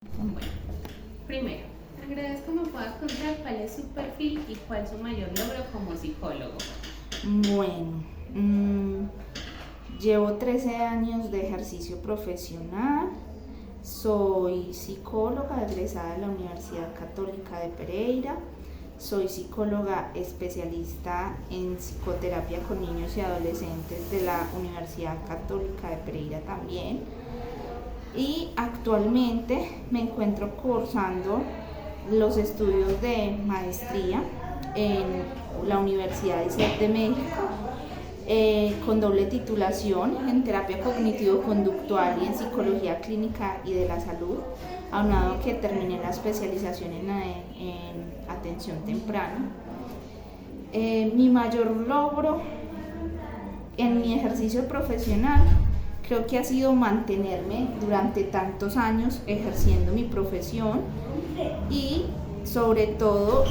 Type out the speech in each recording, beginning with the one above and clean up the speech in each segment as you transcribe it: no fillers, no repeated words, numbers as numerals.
Bueno, primero, agradezco me pueda contar cuál es su perfil y cuál es su mayor logro como psicólogo. Bueno, llevo 13 años de ejercicio profesional, soy psicóloga egresada de la Universidad Católica de Pereira, soy psicóloga especialista en psicoterapia con niños y adolescentes de la Universidad Católica de Pereira también, y actualmente me encuentro cursando los estudios de maestría en la Universidad ISET de México, con doble titulación en terapia cognitivo-conductual y en psicología clínica y de la salud, aunado que terminé la especialización en atención temprana. Mi mayor logro en mi ejercicio profesional creo que ha sido mantenerme durante tantos años ejerciendo mi profesión y sobre todo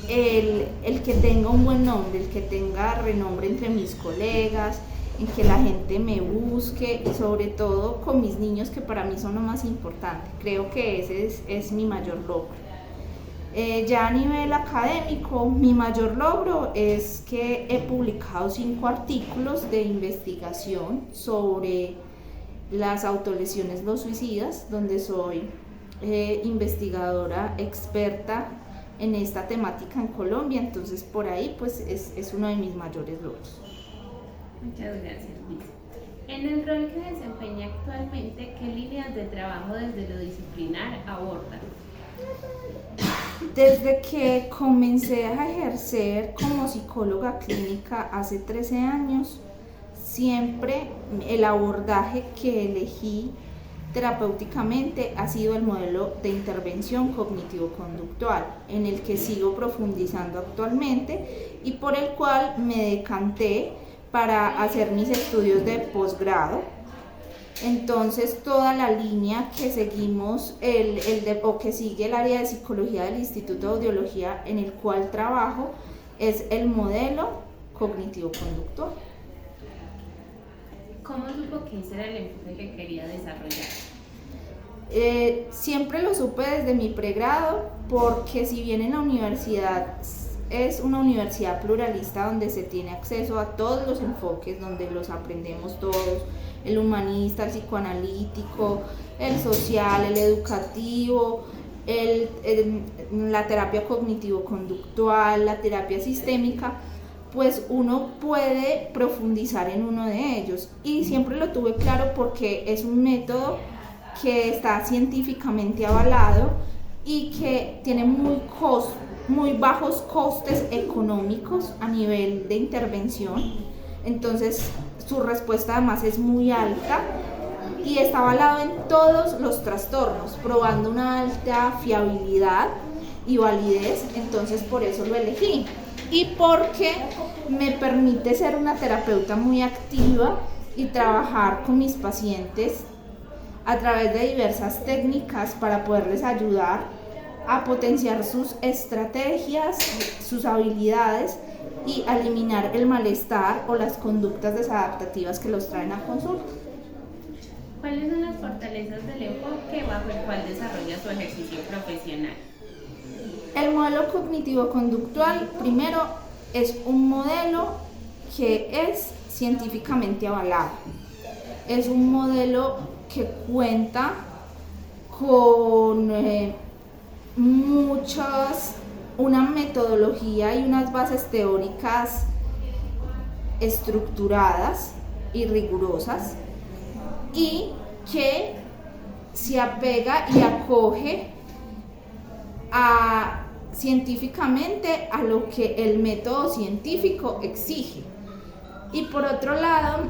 el que tenga un buen nombre, el que tenga renombre entre mis colegas, en que la gente me busque y sobre todo con mis niños, que para mí son lo más importante. Creo que ese es mi mayor logro. Ya a nivel académico, mi mayor logro es que he publicado 5 artículos de investigación sobre las autolesiones no suicidas, donde soy investigadora experta en esta temática en Colombia, entonces por ahí pues es uno de mis mayores logros. Muchas gracias, Luis. En el rol que desempeña actualmente, ¿qué líneas de trabajo desde lo disciplinar aborda? Desde que comencé a ejercer como psicóloga clínica hace 13 años, siempre el abordaje que elegí terapéuticamente ha sido el modelo de intervención cognitivo-conductual, en el que sigo profundizando actualmente y por el cual me decanté para hacer mis estudios de posgrado. Entonces toda la línea que seguimos o que sigue el área de psicología del Instituto de Audiología en el cual trabajo es el modelo cognitivo-conductual. ¿Cómo supo que ese era el enfoque que quería desarrollar? Siempre lo supe desde mi pregrado, porque si bien en la universidad es una universidad pluralista donde se tiene acceso a todos los enfoques, donde los aprendemos todos, el humanista, el psicoanalítico, el social, el educativo, la terapia cognitivo-conductual, la terapia sistémica, pues uno puede profundizar en uno de ellos. Y siempre lo tuve claro porque es un método que está científicamente avalado y que tiene muy bajos costes económicos a nivel de intervención. Entonces su respuesta además es muy alta y está avalado en todos los trastornos, probando una alta fiabilidad y validez. Entonces por eso lo elegí y porque me permite ser una terapeuta muy activa y trabajar con mis pacientes a través de diversas técnicas para poderles ayudar a potenciar sus estrategias, sus habilidades y a eliminar el malestar o las conductas desadaptativas que los traen a consulta. ¿Cuáles son las fortalezas del enfoque bajo el cual desarrolla su ejercicio profesional? El modelo cognitivo-conductual, primero, es un modelo que es científicamente avalado. Es un modelo que cuenta con una metodología y unas bases teóricas estructuradas y rigurosas, y que se apega y acoge científicamente a lo que el método científico exige. Y por otro lado,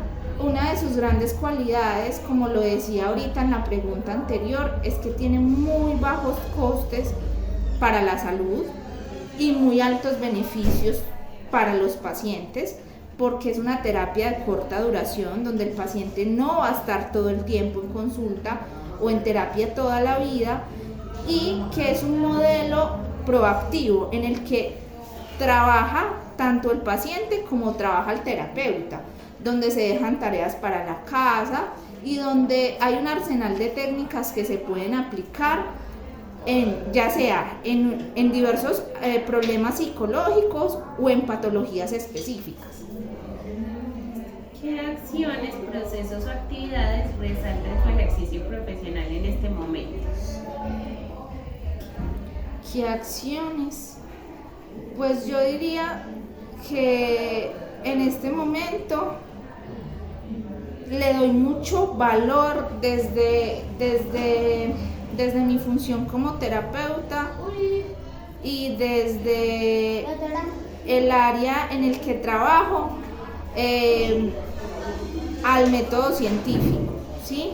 una de sus grandes cualidades, como lo decía ahorita en la pregunta anterior, es que tiene muy bajos costes para la salud y muy altos beneficios para los pacientes, porque es una terapia de corta duración donde el paciente no va a estar todo el tiempo en consulta o en terapia toda la vida, y que es un modelo proactivo en el que trabaja tanto el paciente como trabaja el terapeuta, donde se dejan tareas para la casa y donde hay un arsenal de técnicas que se pueden aplicar ya sea en diversos problemas psicológicos o en patologías específicas. ¿Qué acciones, procesos o actividades resaltan su ejercicio profesional en este momento? ¿Qué acciones? Pues yo diría que en este momento le doy mucho valor desde mi función como terapeuta y desde el área en el que trabajo al método científico, ¿sí?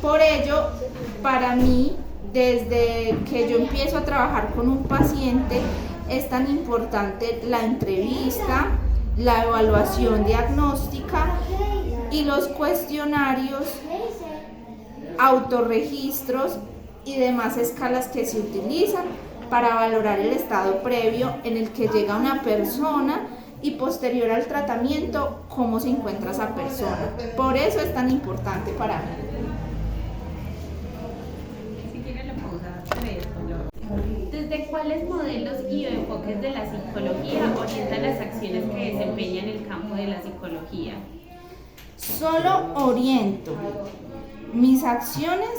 Por ello, para mí, desde que yo empiezo a trabajar con un paciente, es tan importante la entrevista, la evaluación diagnóstica y los cuestionarios, autorregistros y demás escalas que se utilizan para valorar el estado previo en el que llega una persona y posterior al tratamiento, cómo se encuentra esa persona. Por eso es tan importante para mí. Si quiere le puedo dar 3 colores. ¿Desde cuáles modelos y enfoques de la psicología orientan las acciones que desempeña en el campo de la psicología? Solo oriento mis acciones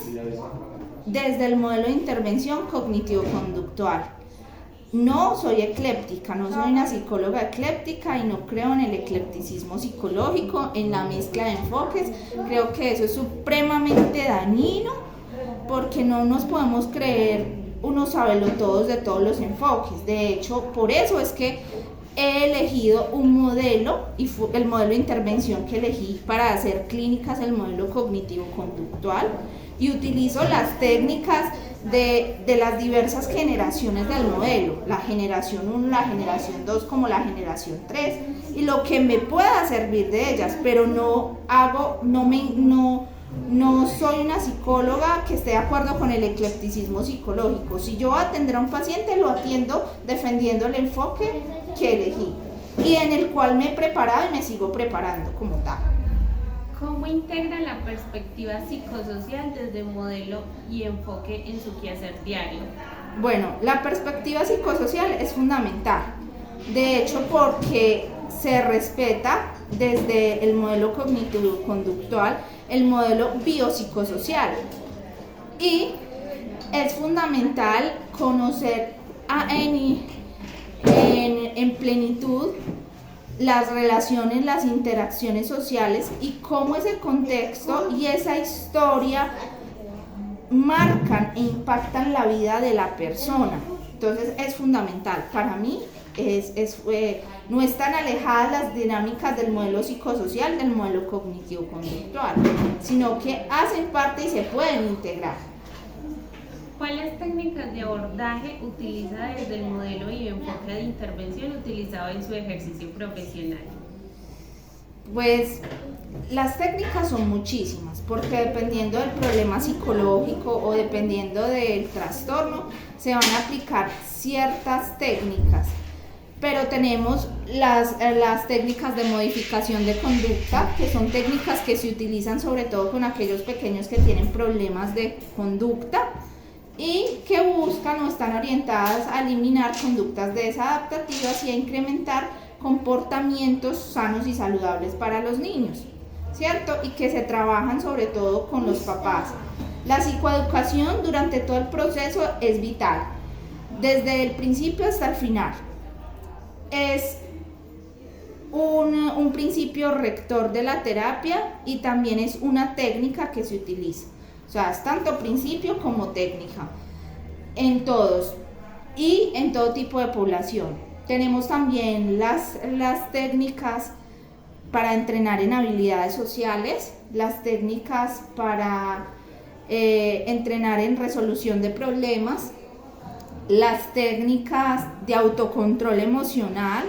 desde el modelo de intervención cognitivo-conductual. No soy ecléptica, no soy una psicóloga ecléptica y no creo en el eclecticismo psicológico, en la mezcla de enfoques. Creo que eso es supremamente dañino porque no nos podemos creer unos sabelotodos de todos los enfoques. De hecho, por eso es que he elegido un modelo y el modelo de intervención que elegí para hacer clínicas, el modelo cognitivo-conductual, y utilizo las técnicas de las diversas generaciones del modelo, la generación 1, la generación 2 como la generación 3, y lo que me pueda servir de ellas, pero no soy una psicóloga que esté de acuerdo con el eclecticismo psicológico. Si yo atender a un paciente, lo atiendo defendiendo el enfoque que elegí y en el cual me he preparado y me sigo preparando como tal. ¿Cómo integra la perspectiva psicosocial desde modelo y enfoque en su quehacer diario? Bueno, la perspectiva psicosocial es fundamental. De hecho, porque se respeta desde el modelo cognitivo-conductual el modelo biopsicosocial. Y es fundamental conocer en plenitud las relaciones, las interacciones sociales y cómo ese contexto y esa historia marcan e impactan la vida de la persona. Entonces es fundamental. Para mí no están alejadas las dinámicas del modelo psicosocial del modelo cognitivo-conductual, sino que hacen parte y se pueden integrar. ¿Cuáles técnicas de abordaje utiliza desde el modelo y enfoque de intervención utilizado en su ejercicio profesional? Pues las técnicas son muchísimas, porque dependiendo del problema psicológico o dependiendo del trastorno, se van a aplicar ciertas técnicas. Pero tenemos las técnicas de modificación de conducta, que son técnicas que se utilizan sobre todo con aquellos pequeños que tienen problemas de conducta y que buscan o están orientadas a eliminar conductas desadaptativas y a incrementar comportamientos sanos y saludables para los niños, ¿cierto? Y que se trabajan sobre todo con los papás. La psicoeducación durante todo el proceso es vital, desde el principio hasta el final. Es un principio rector de la terapia y también es una técnica que se utiliza. O sea, es tanto principio como técnica en todos y en todo tipo de población. Tenemos también las técnicas para entrenar en habilidades sociales, las técnicas para entrenar en resolución de problemas, las técnicas de autocontrol emocional,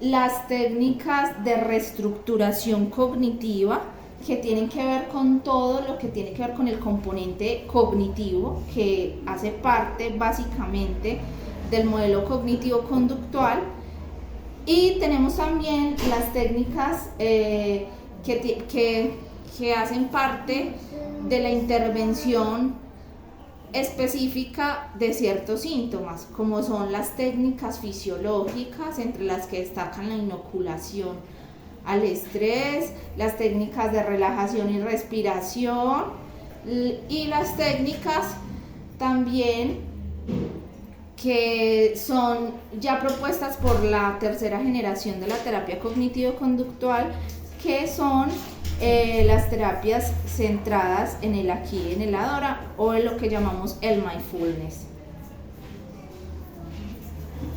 las técnicas de reestructuración cognitiva, que tienen que ver con todo lo que tiene que ver con el componente cognitivo, que hace parte básicamente del modelo cognitivo-conductual. Y tenemos también las técnicas que que hacen parte de la intervención específica de ciertos síntomas, como son las técnicas fisiológicas, entre las que destacan la inoculación al estrés, las técnicas de relajación y respiración, y las técnicas también que son ya propuestas por la tercera generación de la terapia cognitivo-conductual, que son las terapias centradas en el aquí y en el ahora, o en lo que llamamos el mindfulness.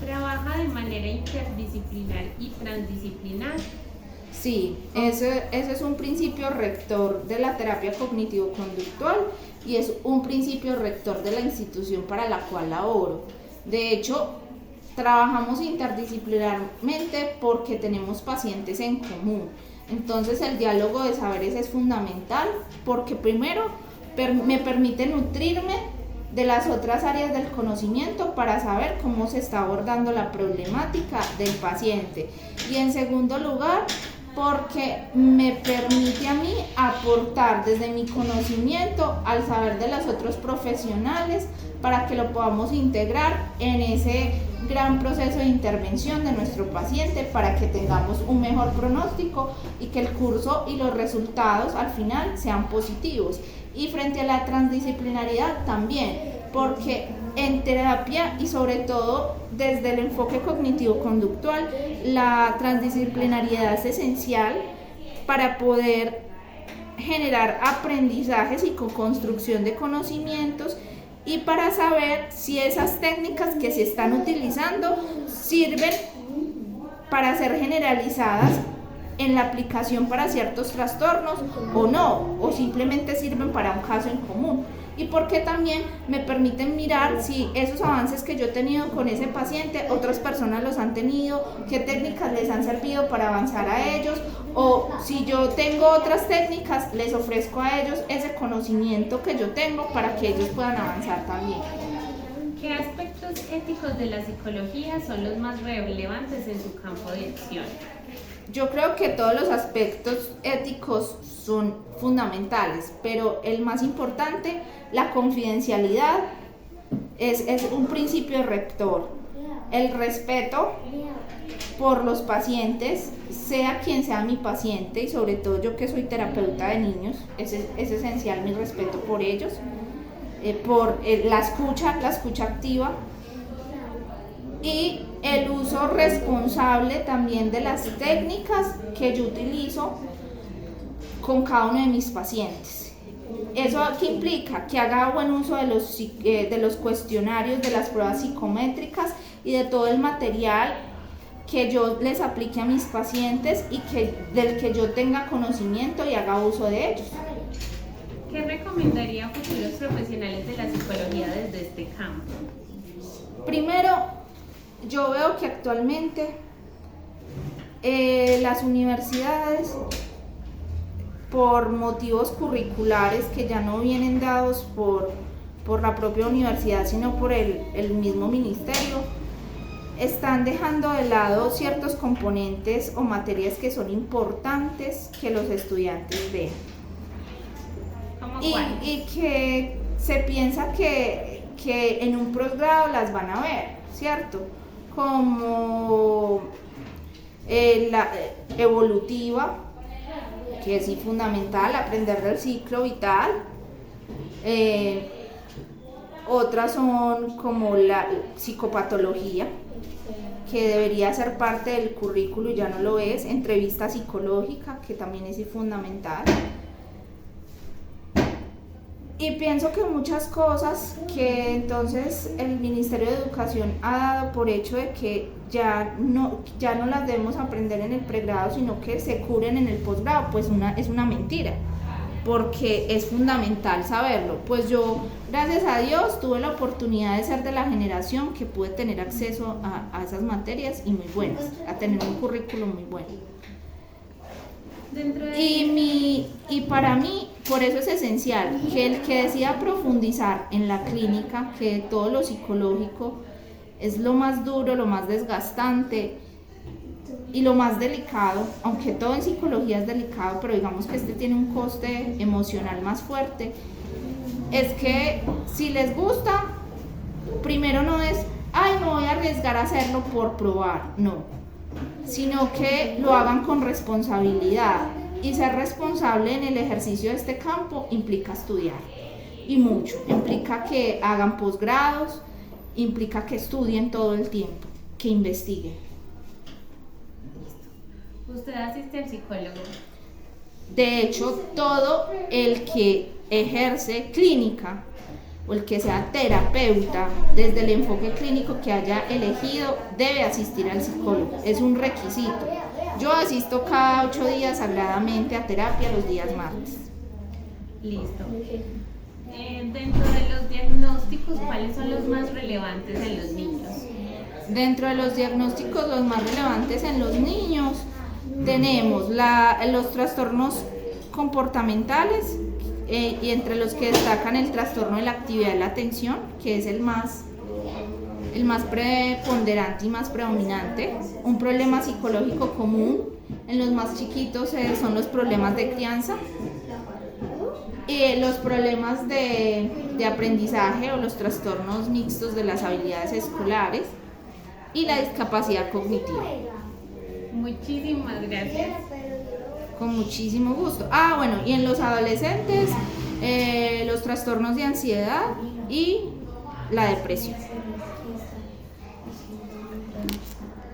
Trabaja de manera interdisciplinar y transdisciplinar. Sí, ese es un principio rector de la terapia cognitivo-conductual y es un principio rector de la institución para la cual laboro. De hecho, trabajamos interdisciplinarmente porque tenemos pacientes en común. Entonces el diálogo de saberes es fundamental porque primero me permite nutrirme de las otras áreas del conocimiento para saber cómo se está abordando la problemática del paciente, y en segundo lugar porque me permite a mí aportar desde mi conocimiento al saber de los otros profesionales para que lo podamos integrar en ese gran proceso de intervención de nuestro paciente para que tengamos un mejor pronóstico y que el curso y los resultados al final sean positivos. Y frente a la transdisciplinaridad también, porque en terapia y sobre todo desde el enfoque cognitivo-conductual, la transdisciplinariedad es esencial para poder generar aprendizajes y co-construcción de conocimientos, y para saber si esas técnicas que se están utilizando sirven para ser generalizadas en la aplicación para ciertos trastornos o no, o simplemente sirven para un caso en común. Y porque también me permiten mirar si esos avances que yo he tenido con ese paciente, otras personas los han tenido, qué técnicas les han servido para avanzar a ellos, o si yo tengo otras técnicas, les ofrezco a ellos ese conocimiento que yo tengo para que ellos puedan avanzar también. ¿Qué aspectos éticos de la psicología son los más relevantes en su campo de acción? Yo creo que todos los aspectos éticos son fundamentales, pero el más importante, la confidencialidad, es un principio rector. El respeto por los pacientes, sea quien sea mi paciente, y sobre todo yo que soy terapeuta de niños, es esencial mi respeto por ellos, por la escucha activa, y el uso responsable también de las técnicas que yo utilizo con cada uno de mis pacientes. ¿Eso qué implica? Que haga buen uso de los cuestionarios, de las pruebas psicométricas y de todo el material que yo les aplique a mis pacientes y del que yo tenga conocimiento y haga uso de ellos. ¿Qué recomendaría a futuros profesionales de la psicología desde este campo? Primero, yo veo que actualmente las universidades, por motivos curriculares que ya no vienen dados por la propia universidad, sino por el mismo ministerio, están dejando de lado ciertos componentes o materias que son importantes que los estudiantes vean. Y que se piensa que en un posgrado las van a ver, ¿cierto? Como la evolutiva, que es fundamental, aprender del ciclo vital. Otras son como la psicopatología, que debería ser parte del currículo y ya no lo es, entrevista psicológica, que también es fundamental. Y pienso que muchas cosas que entonces el Ministerio de Educación ha dado por hecho de que ya no las debemos aprender en el pregrado, sino que se cubren en el posgrado, pues es una mentira, porque es fundamental saberlo. Pues yo, gracias a Dios, tuve la oportunidad de ser de la generación que pude tener acceso a esas materias y muy buenas, a tener un currículo muy bueno. Y para mí, por eso es esencial que el que decida profundizar en la clínica, que todo lo psicológico es lo más duro, lo más desgastante, y lo más delicado, aunque todo en psicología es delicado, pero digamos que este tiene un coste emocional más fuerte, es que si les gusta, primero no es, ay, me voy a arriesgar a hacerlo por probar, no, sino que lo hagan con responsabilidad. Y ser responsable en el ejercicio de este campo implica estudiar, y mucho, implica que hagan posgrados, implica que estudien todo el tiempo, que investiguen. ¿Usted asiste al psicólogo? De hecho, todo el que ejerce clínica o el que sea terapeuta desde el enfoque clínico que haya elegido debe asistir al psicólogo, es un requisito. Yo asisto cada 8 días sagradamente a terapia los días martes. Listo. Dentro de los diagnósticos, ¿cuáles son los más relevantes en los niños? Dentro de los diagnósticos, los más relevantes en los niños, tenemos los trastornos comportamentales, y entre los que destacan el trastorno de la actividad de la atención, que es el más preponderante y más predominante. Un problema psicológico común en los más chiquitos son los problemas de crianza, los problemas de aprendizaje o los trastornos mixtos de las habilidades escolares y la discapacidad cognitiva. Muchísimas gracias. Con muchísimo gusto. Bueno, y en los adolescentes, los trastornos de ansiedad y la depresión.